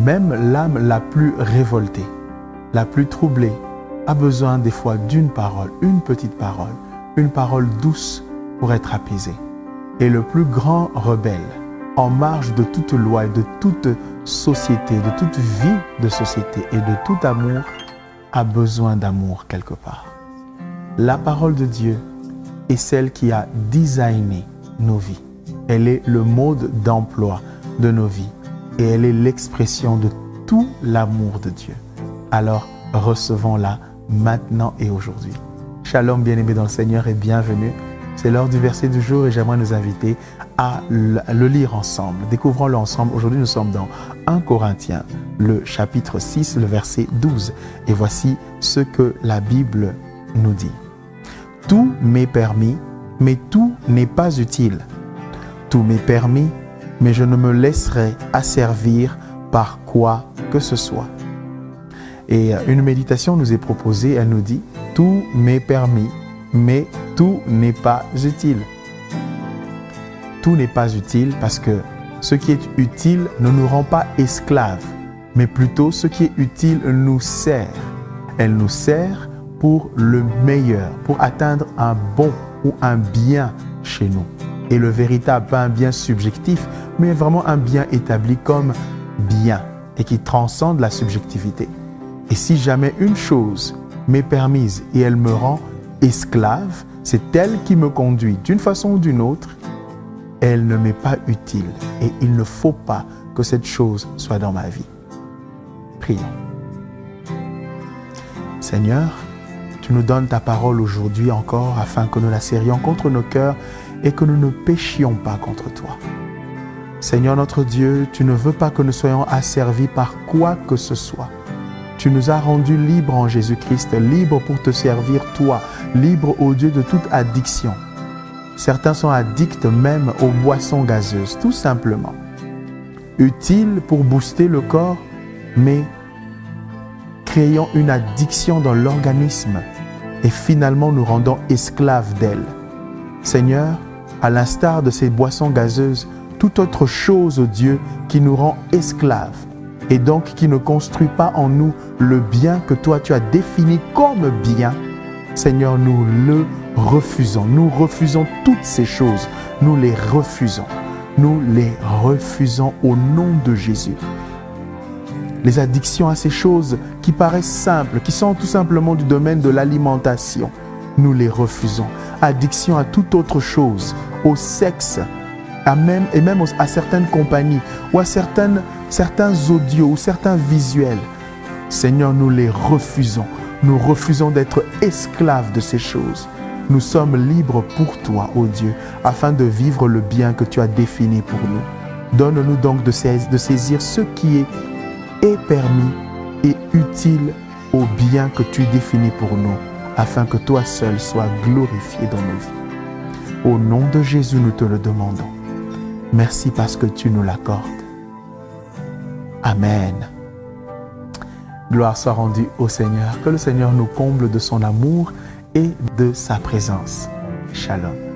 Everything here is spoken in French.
Même l'âme la plus révoltée, la plus troublée, a besoin des fois d'une parole, une petite parole, une parole douce pour être apaisée. Et le plus grand rebelle, en marge de toute loi et de toute société, de toute vie de société et de tout amour, a besoin d'amour quelque part. La parole de Dieu est celle qui a designé nos vies. Elle est le mode d'emploi de nos vies et elle est l'expression de tout l'amour de Dieu. Alors, recevons-la maintenant et aujourd'hui. Shalom, bien-aimés dans le Seigneur et bienvenue. C'est l'heure du verset du jour et j'aimerais nous inviter à le lire ensemble. Découvrons-le ensemble. Aujourd'hui, nous sommes dans 1 Corinthiens, le chapitre 6, le verset 12. Et voici ce que la Bible nous dit. « Tout m'est permis, mais tout n'est pas utile. Tout m'est permis, mais je ne me laisserai asservir par quoi que ce soit. » Et une méditation nous est proposée, elle nous dit « Tout m'est permis, mais tout n'est pas utile. » Tout n'est pas utile parce que ce qui est utile ne nous rend pas esclaves, mais plutôt ce qui est utile nous sert. Elle nous sert pour le meilleur, pour atteindre un bon ou un bien chez nous. Et le véritable, pas un bien subjectif, mais vraiment un bien établi comme bien et qui transcende la subjectivité. Et si jamais une chose m'est permise et elle me rend esclave, c'est elle qui me conduit d'une façon ou d'une autre, elle ne m'est pas utile et il ne faut pas que cette chose soit dans ma vie. Prions. Seigneur, tu nous donnes ta parole aujourd'hui encore afin que nous la serrions contre nos cœurs et que nous ne péchions pas contre toi. Seigneur notre Dieu, tu ne veux pas que nous soyons asservis par quoi que ce soit. Tu nous as rendus libres en Jésus-Christ, libres pour te servir toi, libres, ô Dieu, de toute addiction. Certains sont addicts même aux boissons gazeuses, tout simplement. Utiles pour booster le corps, mais créant une addiction dans l'organisme et finalement nous rendant esclaves d'elle. Seigneur, à l'instar de ces boissons gazeuses, toute autre chose, ô Dieu, qui nous rend esclaves, et donc qui ne construit pas en nous le bien que toi tu as défini comme bien, Seigneur, nous le refusons. Nous refusons toutes ces choses. Nous les refusons. Nous les refusons au nom de Jésus. Les addictions à ces choses qui paraissent simples, qui sont tout simplement du domaine de l'alimentation, nous les refusons. Addiction à toute autre chose, au sexe, et même à certaines compagnies ou à certains audios ou certains visuels. Seigneur, nous les refusons. Nous refusons d'être esclaves de ces choses. Nous sommes libres pour toi, ô Dieu, afin de vivre le bien que tu as défini pour nous. Donne-nous donc de saisir ce qui est permis et utile au bien que tu définis pour nous, afin que toi seul sois glorifié dans nos vies. Au nom de Jésus, nous te le demandons. Merci parce que tu nous l'accordes. Amen. Gloire soit rendue au Seigneur. Que le Seigneur nous comble de son amour et de sa présence. Shalom.